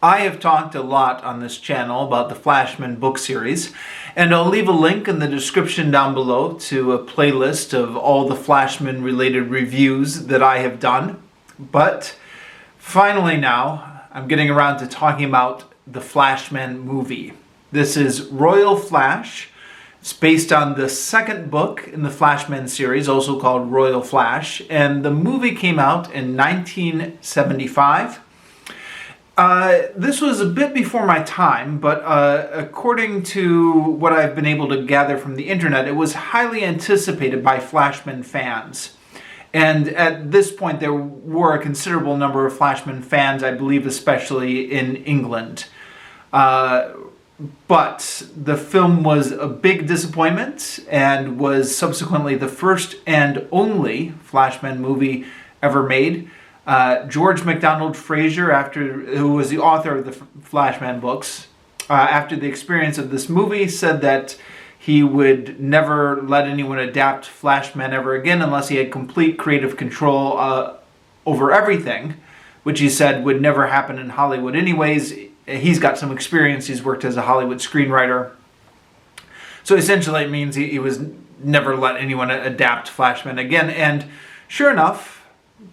I have talked a lot on this channel about the Flashman book series, and I'll leave a link in the description down below to a playlist of all the Flashman related reviews that I have done. But finally now, I'm getting around to talking about the Flashman movie. This is Royal Flash. It's based on the second book in the Flashman series, also called Royal Flash, and the movie came out in 1975. This was a bit before my time, but according to what I've been able to gather from the internet, it was highly anticipated by Flashman fans. And at this point, there were a considerable number of Flashman fans, I believe, especially in England. But the film was a big disappointment and was subsequently the first and only Flashman movie ever made. George MacDonald Fraser, who was the author of the Flashman books, after the experience of this movie, said that he would never let anyone adapt Flashman ever again unless he had complete creative control over everything, which he said would never happen in Hollywood anyways. He's got some experience. He's worked as a Hollywood screenwriter. So essentially it means he was never let anyone adapt Flashman again. And sure enough,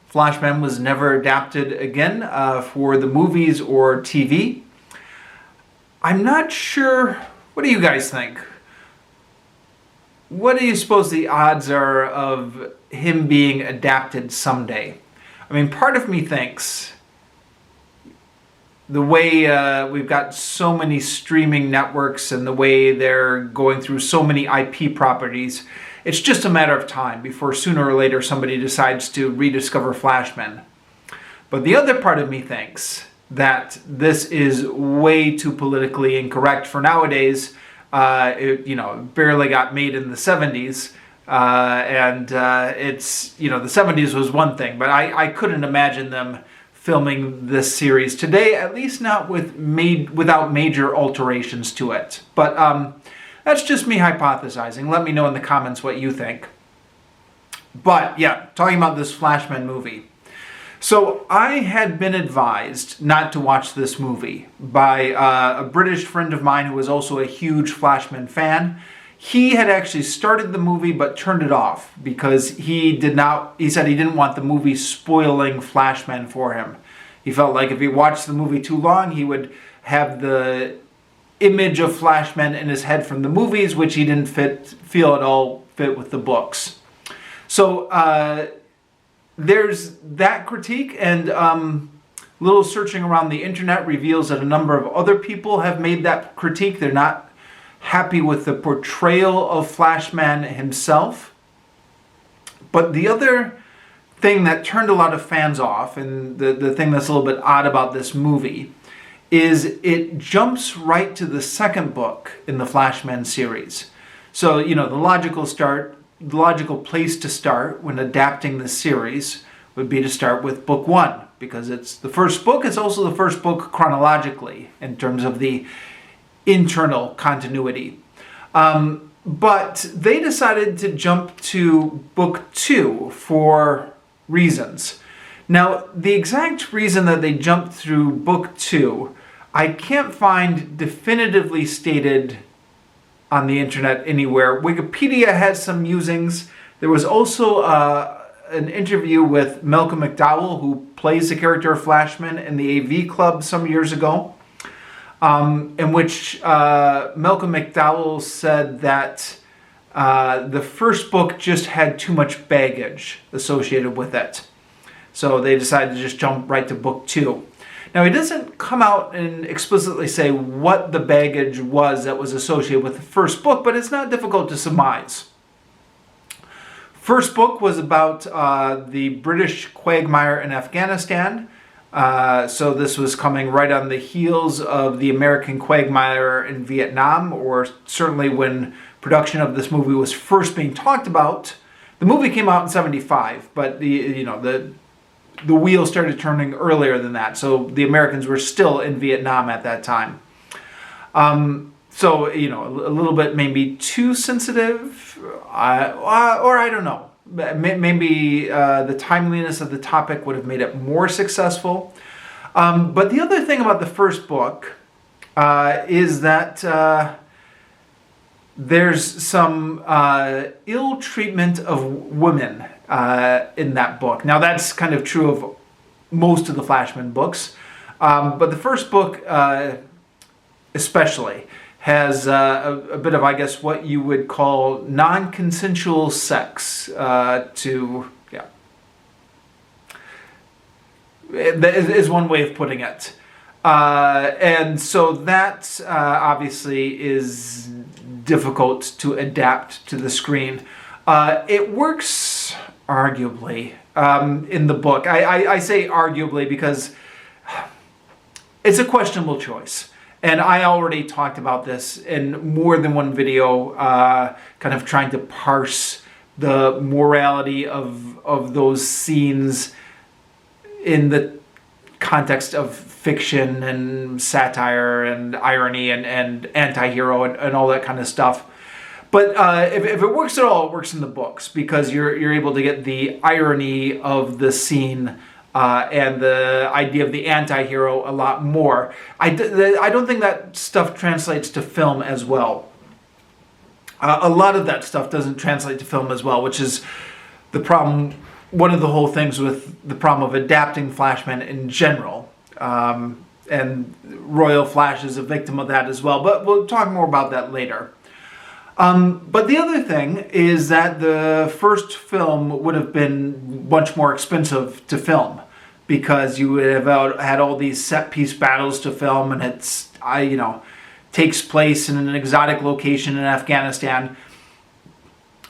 Flashman was never adapted again for the movies or TV. I'm not sure. What do you guys think? What do you suppose the odds are of him being adapted someday? I mean, part of me thinks the way we've got so many streaming networks and the way they're going through so many IP properties, it's just a matter of time before sooner or later somebody decides to rediscover Flashman. But the other part of me thinks that this is way too politically incorrect for nowadays. It barely got made in the 70s. It's, the 70s was one thing, but I couldn't imagine them filming this series today, at least not without major alterations to it. But that's just me hypothesizing. Let me know in the comments what you think. But yeah, talking about this Flashman movie. So I had been advised not to watch this movie by a British friend of mine who was also a huge Flashman fan. He had actually started the movie but turned it off because he said he didn't want the movie spoiling Flashman for him. He felt like if he watched the movie too long, he would have the image of Flashman in his head from the movies, which he didn't feel at all fit with the books. So there's that critique, and little searching around the internet reveals that a number of other people have made that critique. They're not happy with the portrayal of Flashman himself. But the other thing that turned a lot of fans off, and the thing that's a little bit odd about this movie, is it jumps right to the second book in the Flashman series. So, the logical place to start when adapting the series would be to start with book one, because it's the first book. It's also the first book chronologically in terms of the internal continuity. But they decided to jump to book two for reasons. Now, the exact reason that they jumped through book two, I can't find definitively stated on the internet anywhere. Wikipedia has some musings. There was also an interview with Malcolm McDowell, who plays the character of Flashman in the AV Club some years ago, in which Malcolm McDowell said that the first book just had too much baggage associated with it. So they decided to just jump right to book two. Now, he doesn't come out and explicitly say what the baggage was that was associated with the first book, but it's not difficult to surmise. First book was about the British quagmire in Afghanistan. So this was coming right on the heels of the American quagmire in Vietnam, or certainly when production of this movie was first being talked about. The movie came out in 75, but the wheel started turning earlier than that. So the Americans were still in Vietnam at that time. So, a little bit maybe too sensitive, or I don't know. Maybe the timeliness of the topic would have made it more successful. But the other thing about the first book is that there's some ill treatment of women in that book. Now that's kind of true of most of the Flashman books, but the first book especially has a bit of, I guess, what you would call non-consensual sex is one way of putting it. And so that obviously is difficult to adapt to the screen. It works arguably in the book. I say arguably because it's a questionable choice. And I already talked about this in more than one video, kind of trying to parse the morality of those scenes in the context of fiction and satire and irony and anti-hero and all that kind of stuff. But if it works at all, it works in the books because you're able to get the irony of the scene and the idea of the anti-hero a lot more. I don't think that stuff translates to film as well. A lot of that stuff doesn't translate to film as well, which is the problem. One of the whole things with the problem of adapting Flashman in general. And Royal Flash is a victim of that as well. But we'll talk more about that later. But the other thing is that the first film would have been much more expensive to film because you would have had all these set-piece battles to film, and it's takes place in an exotic location in Afghanistan.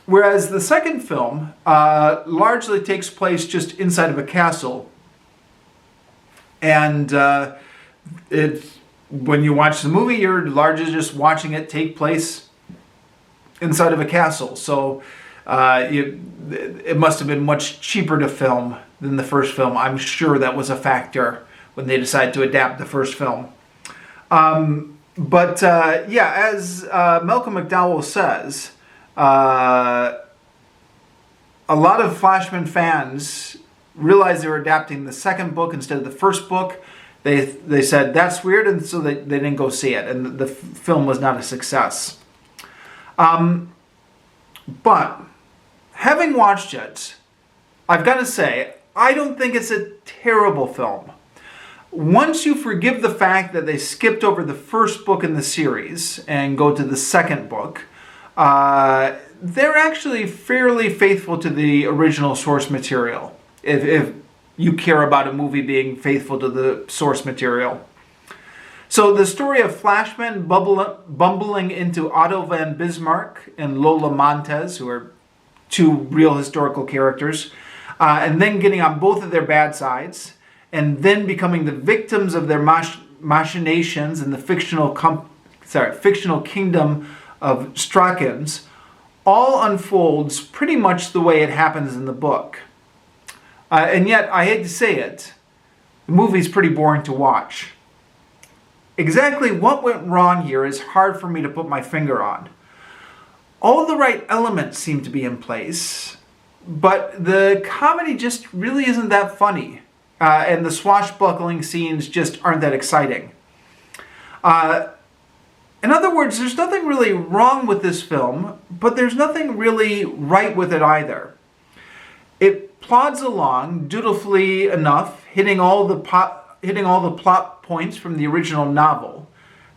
Whereas the second film largely takes place just inside of a castle. And when you watch the movie, you're largely just watching it take place inside of a castle. So it must have been much cheaper to film than the first film. I'm sure that was a factor when they decided to adapt the first film. But as Malcolm McDowell says, a lot of Flashman fans realized they were adapting the second book instead of the first book. They said, that's weird, and so they didn't go see it, and the film was not a success. But having watched it, I've got to say, I don't think it's a terrible film. Once you forgive the fact that they skipped over the first book in the series and go to the second book, they're actually fairly faithful to the original source material, if you care about a movie being faithful to the source material. So the story of Flashman bumbling into Otto von Bismarck and Lola Montez, who are two real historical characters, and then getting on both of their bad sides, and then becoming the victims of their machinations in the fictional kingdom of Strakans, all unfolds pretty much the way it happens in the book. And yet, I hate to say it, the movie's pretty boring to watch. Exactly what went wrong here is hard for me to put my finger on. All the right elements seem to be in place, but the comedy just really isn't that funny. And the swashbuckling scenes just aren't that exciting. In other words, there's nothing really wrong with this film, but there's nothing really right with it either. It plods along dutifully enough, hitting all the plot points from the original novel,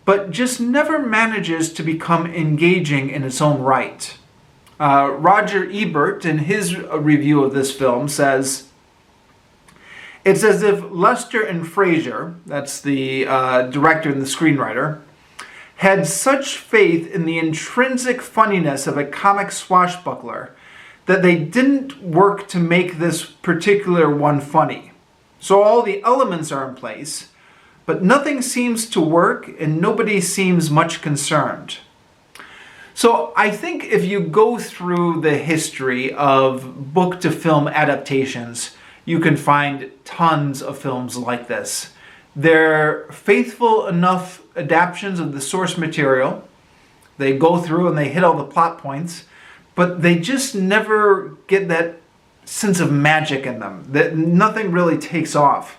but just never manages to become engaging in its own right. Roger Ebert, in his review of this film, says, "It's as if Lester and Fraser," that's the director and the screenwriter, "had such faith in the intrinsic funniness of a comic swashbuckler that they didn't work to make this particular one funny. So all the elements are in place, but nothing seems to work and nobody seems much concerned." So I think if you go through the history of book to film adaptations, you can find tons of films like this. They're faithful enough adaptations of the source material. They go through and they hit all the plot points, but they just never get that sense of magic in them, that nothing really takes off.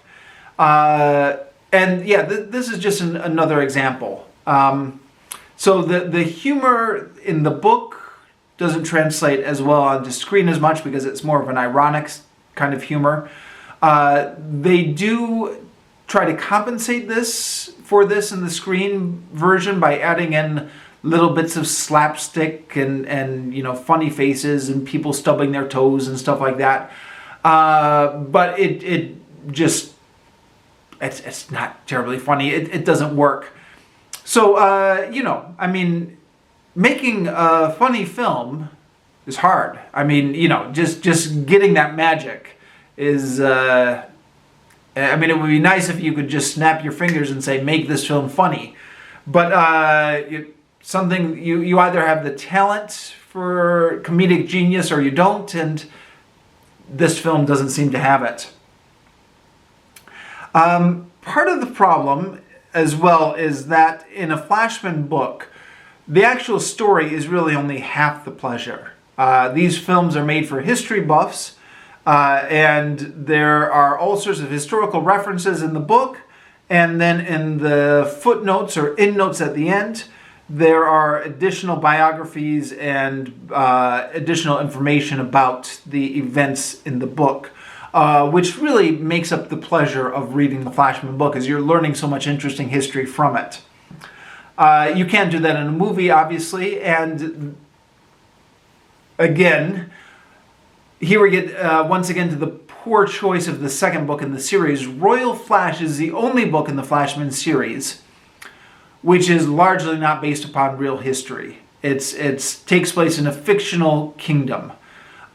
And And yeah, this is just another example. So the humor in the book doesn't translate as well onto screen as much because it's more of an ironic kind of humor. They do try to compensate for this in the screen version by adding in little bits of slapstick and funny faces and people stubbing their toes and stuff like that. But it's not terribly funny. It doesn't work. So making a funny film is hard. Just getting that magic is. It would be nice if you could just snap your fingers and say, make this film funny. But you either have the talent for comedic genius or you don't, and this film doesn't seem to have it. Part of the problem as well is that in a Flashman book, the actual story is really only half the pleasure. These films are made for history buffs, and there are all sorts of historical references in the book, and then in the footnotes or endnotes at the end, there are additional biographies and additional information about the events in the book, which really makes up the pleasure of reading the Flashman book, as you're learning so much interesting history from it. You can't do that in a movie, obviously, and again, here we get once again to the poor choice of the second book in the series. Royal Flash is the only book in the Flashman series which is largely not based upon real history. It takes place in a fictional kingdom.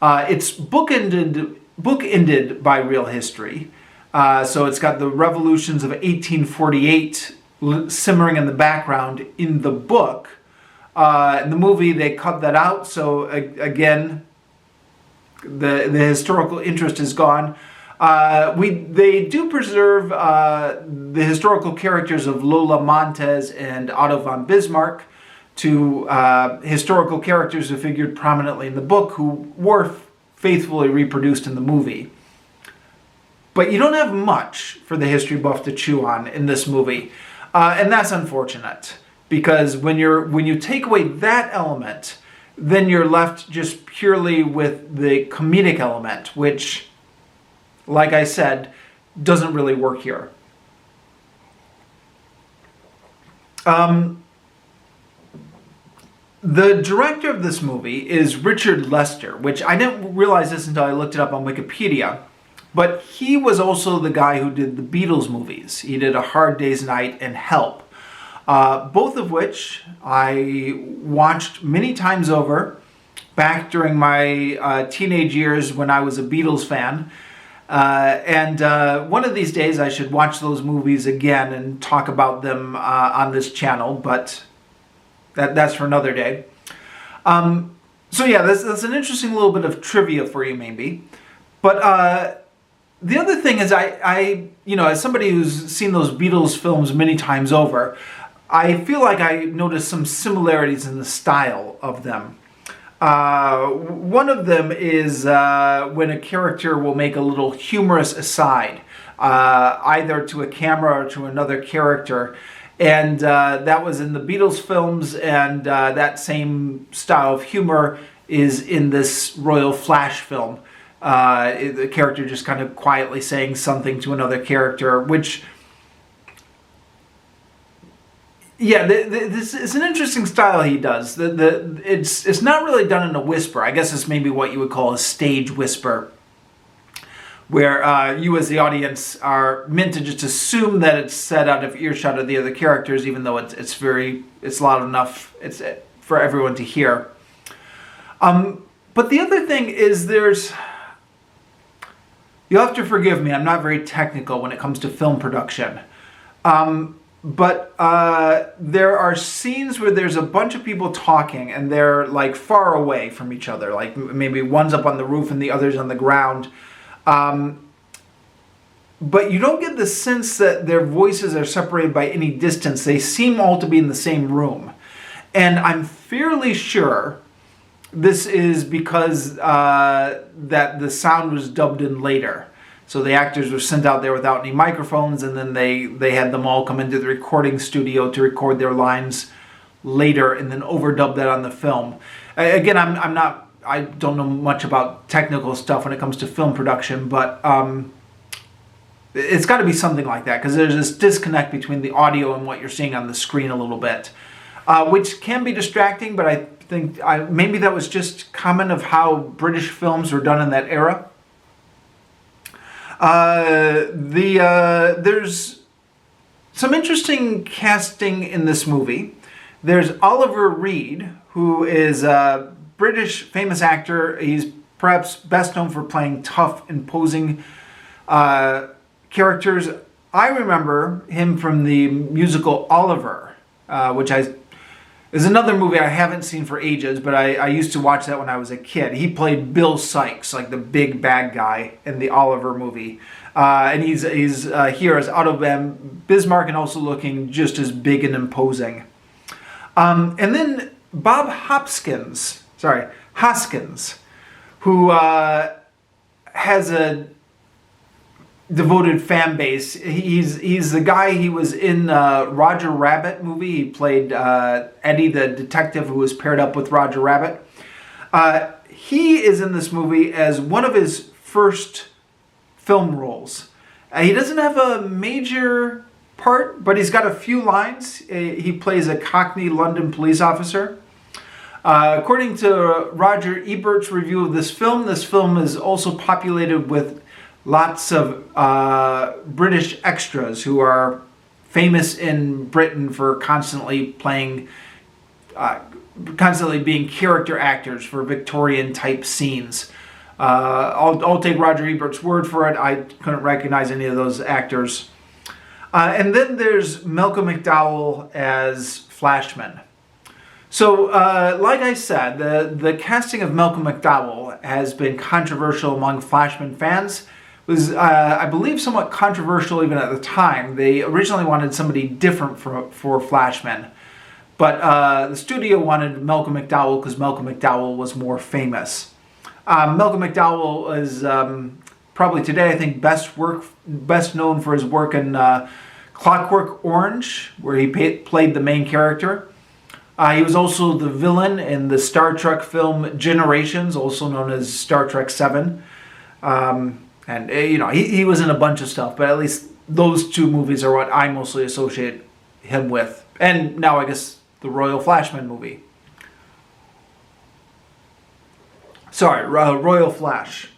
It's bookended by real history. So it's got the revolutions of 1848 simmering in the background in the book. In the movie, they cut that out. So again, the historical interest is gone. They do preserve the historical characters of Lola Montez and Otto von Bismarck, two historical characters who figured prominently in the book, who were faithfully reproduced in the movie. But you don't have much for the history buff to chew on in this movie, and that's unfortunate, because when you take away that element, then you're left just purely with the comedic element, which, like I said, doesn't really work here. The director of this movie is Richard Lester, which I didn't realize this until I looked it up on Wikipedia. But he was also the guy who did the Beatles movies. He did A Hard Day's Night and Help, both of which I watched many times over back during my teenage years when I was a Beatles fan. And one of these days I should watch those movies again and talk about them on this channel, but that's for another day. So yeah, that's an interesting little bit of trivia for you maybe. But the other thing is I as somebody who's seen those Beatles films many times over, I feel like I noticed some similarities in the style of them. One of them is when a character will make a little humorous aside, either to a camera or to another character. And that was in the Beatles films, and that same style of humor is in this Royal Flash film. The character just kind of quietly saying something to another character, which, yeah, this is an interesting style he does. It's not really done in a whisper. I guess it's maybe what you would call a stage whisper, where you as the audience are meant to just assume that it's said out of earshot of the other characters, even though it's loud enough for everyone to hear. But the other thing is you'll have to forgive me, I'm not very technical when it comes to film production. But there are scenes where there's a bunch of people talking and they're like far away from each other. Like maybe one's up on the roof and the other's on the ground. But you don't get the sense that their voices are separated by any distance. They seem all to be in the same room. And I'm fairly sure this is because that the sound was dubbed in later. So the actors were sent out there without any microphones, and then they had them all come into the recording studio to record their lines later and then overdub that on the film. Again, I don't know much about technical stuff when it comes to film production, but it's got to be something like that, because there's this disconnect between the audio and what you're seeing on the screen a little bit, which can be distracting, but I think maybe that was just common of how British films were done in that era. There's some interesting casting in this movie. There's Oliver Reed, who is a British famous actor. He's perhaps best known for playing tough, imposing characters. I remember him from the musical Oliver, which is another movie I haven't seen for ages, but I used to watch that when I was a kid. He played Bill Sikes, like the big bad guy in the Oliver movie. And he's here as Otto von Bismarck, and also looking just as big and imposing. And then Bob Hoskins, who has a devoted fan base. He's the guy. He was in Roger Rabbit movie. He played Eddie, the detective who was paired up with Roger Rabbit. He is in this movie as one of his first film roles. He doesn't have a major part, but he's got a few lines. He plays a Cockney London police officer. According to Roger Ebert's review of this film is also populated with lots of British extras who are famous in Britain for constantly being character actors for Victorian type scenes. I'll take Roger Ebert's word for it. I couldn't recognize any of those actors. And then there's Malcolm McDowell as Flashman. So, like I said, the casting of Malcolm McDowell has been controversial among Flashman fans. It was, I believe, somewhat controversial even at the time. They originally wanted somebody different for Flashman. But the studio wanted Malcolm McDowell because Malcolm McDowell was more famous. Malcolm McDowell is probably today, I think, best known for his work in Clockwork Orange, where he played the main character. He was also the villain in the Star Trek film Generations, also known as Star Trek 7. And, he was in a bunch of stuff, but at least those two movies are what I mostly associate him with. And now, I guess, the Royal Flashman movie. Sorry, Royal Flash.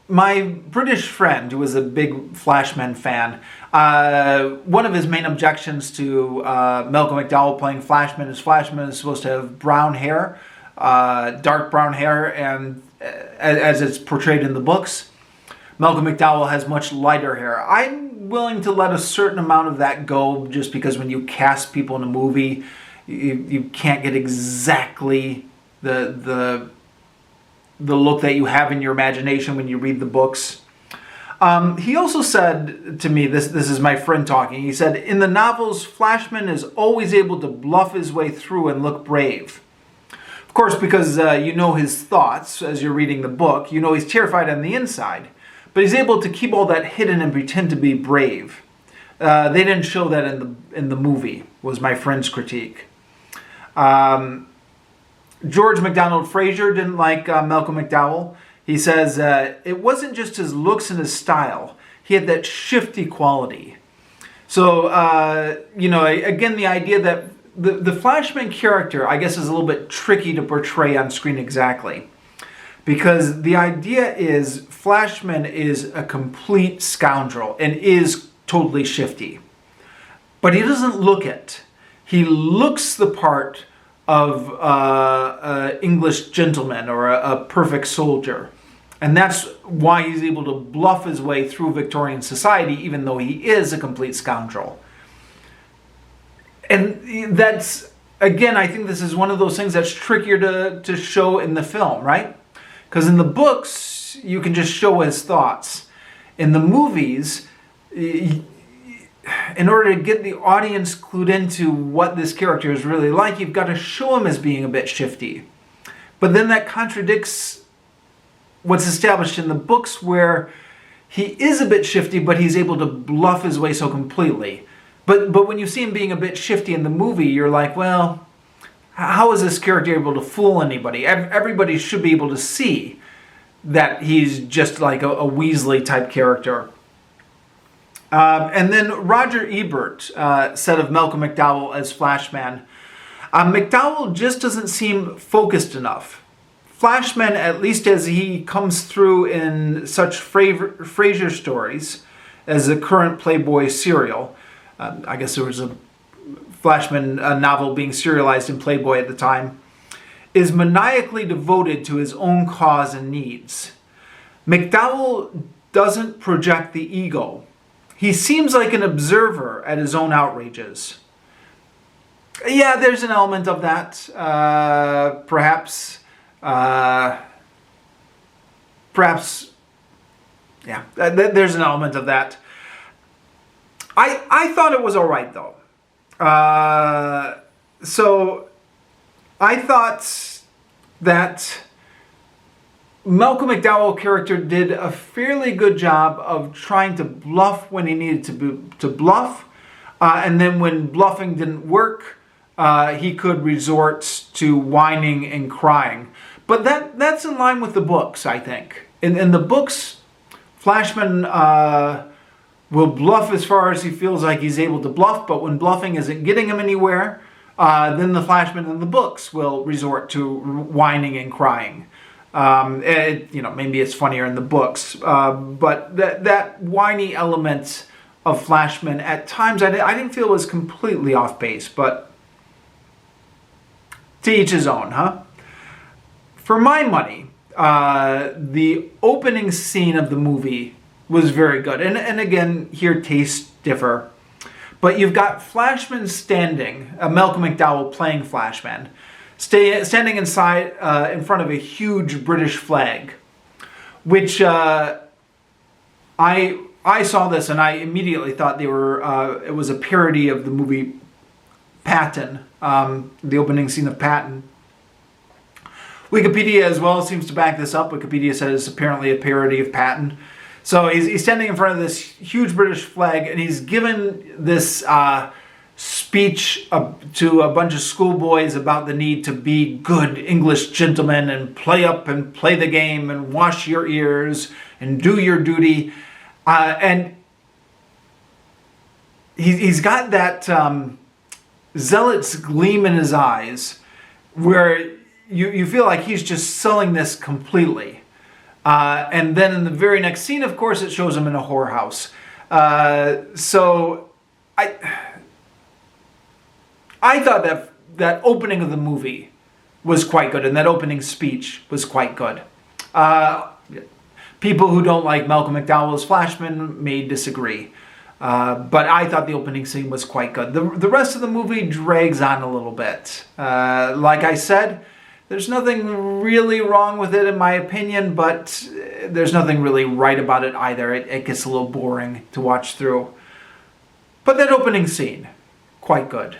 My British friend, who was a big Flashman fan, one of his main objections to Malcolm McDowell playing Flashman is supposed to have brown hair, dark brown hair, and as it's portrayed in the books. Malcolm McDowell has much lighter hair. I'm willing to let a certain amount of that go, just because when you cast people in a movie, you can't get exactly the look that you have in your imagination when you read the books. He also said to me, this is my friend talking, he said, in the novels, Flashman is always able to bluff his way through and look brave. Of course, because you know his thoughts as you're reading the book, you know he's terrified on the inside, but he's able to keep all that hidden and pretend to be brave. They didn't show that in the movie, was my friend's critique. George MacDonald Fraser didn't like Malcolm McDowell. He says it wasn't just his looks and his style. He had that shifty quality. So, again, the idea that the Flashman character, I guess, is a little bit tricky to portray on screen exactly. Because the idea is Flashman is a complete scoundrel and is totally shifty. But he doesn't look it. He looks the part of an English gentleman or a perfect soldier. And that's why he's able to bluff his way through Victorian society, even though he is a complete scoundrel. And that's, again, I think this is one of those things that's trickier to show in the film, right? Because in the books, you can just show his thoughts. In the movies, in order to get the audience clued into what this character is really like, you've got to show him as being a bit shifty. But then that contradicts what's established in the books, where he is a bit shifty, but he's able to bluff his way so completely. But when you see him being a bit shifty in the movie, you're like, well, how is this character able to fool anybody? Everybody should be able to see that he's just like a Weasley type character. And then Roger Ebert said of Malcolm McDowell as Flashman, McDowell just doesn't seem focused enough. Flashman, at least as he comes through in such Frasier stories as the current Playboy serial, I guess there was a Flashman novel being serialized in Playboy at the time, is maniacally devoted to his own cause and needs. McDowell doesn't project the ego. He seems like an observer at his own outrages. Yeah, there's an element of that. Perhaps, yeah, there's an element of that. I thought it was all right, though. So I thought that Malcolm McDowell character did a fairly good job of trying to bluff when he needed to bluff, and then when bluffing didn't work, he could resort to whining and crying. But that's in line with the books, I think. In the books, Flashman will bluff as far as he feels like he's able to bluff, but when bluffing isn't getting him anywhere, then the Flashman in the books will resort to whining and crying. Maybe it's funnier in the books, but that whiny element of Flashman at times I didn't feel was completely off base, but to each his own, huh? For my money, the opening scene of the movie was very good. And again, here tastes differ. But you've got Flashman standing, Malcolm McDowell playing Flashman, standing inside in front of a huge British flag, which I saw this and I immediately thought it was a parody of the movie Patton, the opening scene of Patton. Wikipedia as well seems to back this up. Wikipedia says it's apparently a parody of Patton. So he's standing in front of this huge British flag, and he's given this speech to a bunch of schoolboys about the need to be good English gentlemen and play up and play the game and wash your ears and do your duty. And he's got that zealot's gleam in his eyes where you feel like he's just selling this completely. And then in the very next scene, of course, it shows him in a whorehouse. So I thought that opening of the movie was quite good, and that opening speech was quite good. People who don't like Malcolm McDowell's Flashman may disagree, but I thought the opening scene was quite good. The rest of the movie drags on a little bit. Like I said, there's nothing really wrong with it in my opinion, but there's nothing really right about it either. It gets a little boring to watch through. But that opening scene, quite good.